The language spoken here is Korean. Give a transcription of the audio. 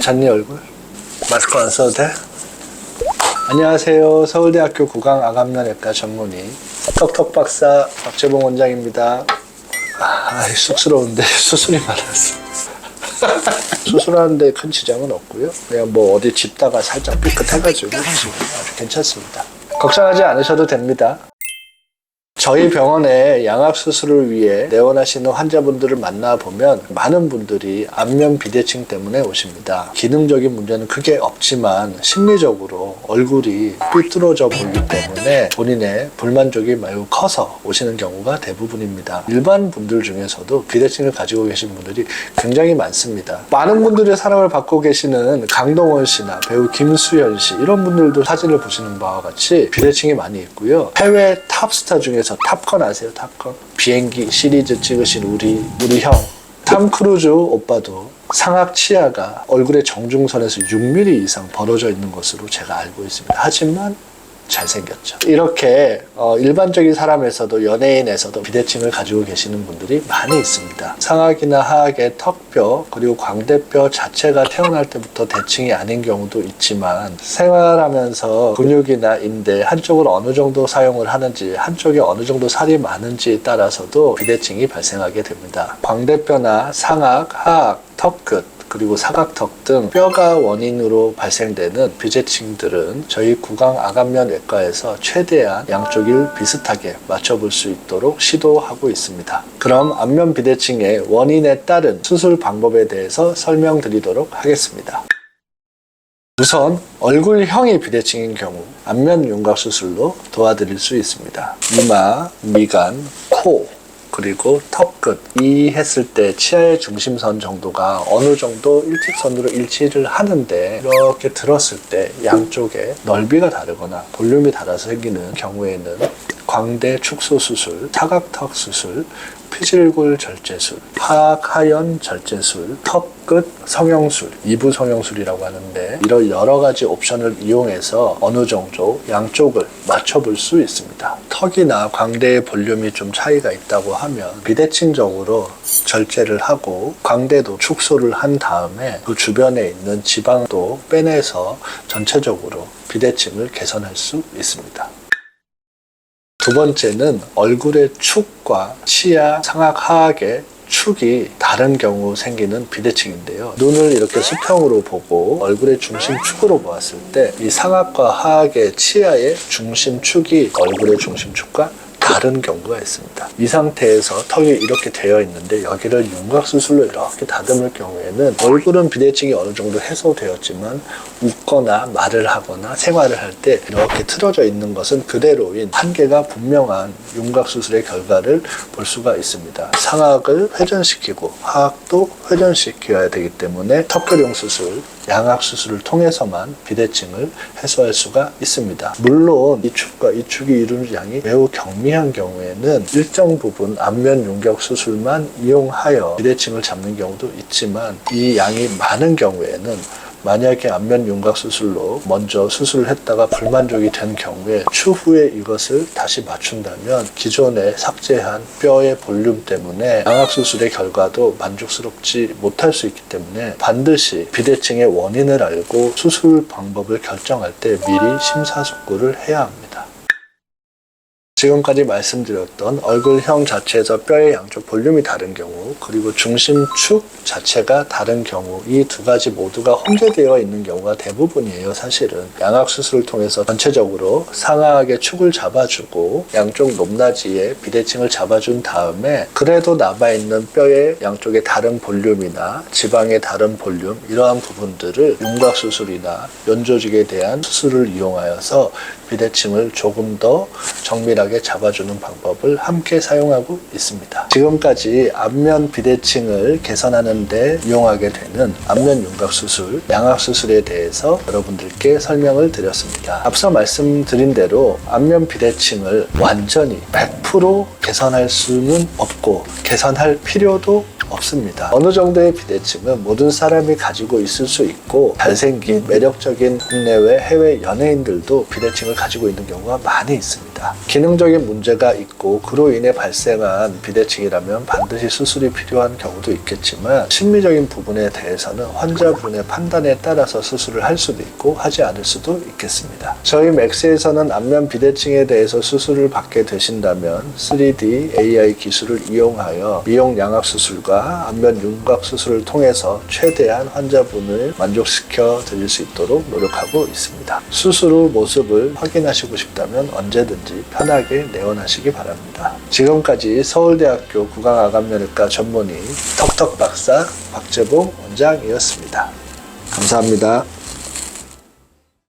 괜찮니 얼굴? 마스크 안 써도 돼? 안녕하세요. 서울대학교 구강암면외과 전문의 턱턱 박사 박재봉 원장입니다. 쑥스러운데 수술이 많았어. 수술하는데 큰 지장은 없고요. 그냥 뭐 어디 짚다가 살짝 삐끗해가지고 지금 아주 괜찮습니다. 걱정하지 않으셔도 됩니다. 저희 병원에 양압수술을 위해 내원하시는 환자분들을 만나보면 많은 분들이 안면 비대칭 때문에 오십니다. 기능적인 문제는 크게 없지만 심리적으로 얼굴이 삐뚤어져 보이기 때문에 본인의 불만족이 매우 커서 오시는 경우가 대부분입니다. 일반 분들 중에서도 비대칭을 가지고 계신 분들이 굉장히 많습니다. 많은 분들의 사랑을 받고 계시는 강동원 씨나 배우 김수현 씨 이런 분들도 사진을 보시는 바와 같이 비대칭이 많이 있고요. 해외 탑스타 중에서 탑건 아세요? 탑건? 비행기 시리즈 찍으신 우리 형 탐 크루즈 오빠도 상악 치아가 얼굴의 정중선에서 6mm 이상 벌어져 있는 것으로 제가 알고 있습니다. 하지만 잘생겼죠. 이렇게 일반적인 사람에서도 연예인에서도 비대칭을 가지고 계시는 분들이 많이 있습니다. 상악이나 하악의 턱뼈 그리고 광대뼈 자체가 태어날 때부터 대칭이 아닌 경우도 있지만 생활하면서 근육이나 인대 한쪽을 어느 정도 사용을 하는지 한쪽에 어느 정도 살이 많은지에 따라서도 비대칭이 발생하게 됩니다. 광대뼈나 상악, 하악, 턱끝 그리고 사각턱 등 뼈가 원인으로 발생되는 비대칭들은 저희 구강암면외과에서 최대한 양쪽을 비슷하게 맞춰볼 수 있도록 시도하고 있습니다. 그럼 안면 비대칭의 원인에 따른 수술 방법에 대해서 설명드리도록 하겠습니다. 우선 얼굴형이 비대칭인 경우 안면 윤곽 수술로 도와드릴 수 있습니다. 이마, 미간, 코 그리고 턱끝 이 했을 때 치아의 중심선 정도가 어느 정도 일직선으로 일치를 하는데 이렇게 들었을 때 양쪽에 넓이가 다르거나 볼륨이 달라서 생기는 경우에는 광대 축소 수술, 사각턱 수술, 피질골 절제술, 하악하연 절제술, 턱끝 성형술, 이부 성형술이라고 하는데 이런 여러 가지 옵션을 이용해서 어느 정도 양쪽을 맞춰볼 수 있습니다. 턱이나 광대의 볼륨이 좀 차이가 있다고 하면 비대칭적으로 절제를 하고 광대도 축소를 한 다음에 그 주변에 있는 지방도 빼내서 전체적으로 비대칭을 개선할 수 있습니다. 두 번째는 얼굴의 축과 치아, 상악, 하악의 축이 다른 경우 생기는 비대칭인데요. 눈을 이렇게 수평으로 보고 얼굴의 중심축으로 보았을 때 이 상악과 하악의 치아의 중심축이 얼굴의 중심축과 다른 경우가 있습니다. 이 상태에서 턱이 이렇게 되어 있는데 여기를 윤곽수술로 이렇게 다듬을 경우에는 얼굴은 비대칭이 어느 정도 해소되었지만 웃거나 말을 하거나 생활을 할 때 이렇게 틀어져 있는 것은 그대로인 한계가 분명한 윤곽수술의 결과를 볼 수가 있습니다. 상악을 회전시키고 하악도 회전시켜야 되기 때문에 턱교령 수술, 양악 수술을 통해서만 비대칭을 해소할 수가 있습니다. 물론 이 축과 이 축이 이루는 양이 매우 경미한 경우에는 일정 부분 안면 윤곽 수술만 이용하여 비대칭을 잡는 경우도 있지만 이 양이 많은 경우에는 만약에 안면 윤곽 수술로 먼저 수술을 했다가 불만족이 된 경우에 추후에 이것을 다시 맞춘다면 기존에 삭제한 뼈의 볼륨 때문에 양악 수술의 결과도 만족스럽지 못할 수 있기 때문에 반드시 비대칭의 원인을 알고 수술 방법을 결정할 때 미리 심사숙고를 해야 합니다. 지금까지 말씀드렸던 얼굴형 자체에서 뼈의 양쪽 볼륨이 다른 경우 그리고 중심축 자체가 다른 경우 이 두 가지 모두가 혼재되어 있는 경우가 대부분이에요. 사실은 양악수술을 통해서 전체적으로 상하하게 축을 잡아주고 양쪽 높낮이에 비대칭을 잡아준 다음에 그래도 남아있는 뼈의 양쪽의 다른 볼륨이나 지방의 다른 볼륨 이러한 부분들을 윤곽수술이나 연조직에 대한 수술을 이용하여서 비대칭을 조금 더 정밀하게 잡아주는 방법을 함께 사용하고 있습니다. 지금까지 안면 비대칭을 개선하는 데 이용하게 되는 안면 윤곽 수술, 양악 수술에 대해서 여러분들께 설명을 드렸습니다. 앞서 말씀드린 대로 안면 비대칭을 완전히 100% 개선할 수는 없고 개선할 필요도 없습니다. 어느 정도의 비대칭은 모든 사람이 가지고 있을 수 있고 잘생긴 매력적인 국내외 해외 연예인들도 비대칭을 가지고 있는 경우가 많이 있습니다. 기능적인 문제가 있고 그로 인해 발생한 비대칭이라면 반드시 수술이 필요한 경우도 있겠지만 심리적인 부분에 대해서는 환자분의 판단에 따라서 수술을 할 수도 있고 하지 않을 수도 있겠습니다. 저희 맥스에서는 안면 비대칭에 대해서 수술을 받게 되신다면 3D AI 기술을 이용하여 미용 양악 수술과 안면 윤곽 수술을 통해서 최대한 환자분을 만족시켜 드릴 수 있도록 노력하고 있습니다. 수술 후 모습을 확인하시고 싶다면 언제든지 편하게 내원하시기 바랍니다. 지금까지 서울대학교 구강암면외과 전문의 턱턱 박사 박재봉 원장이었습니다. 감사합니다.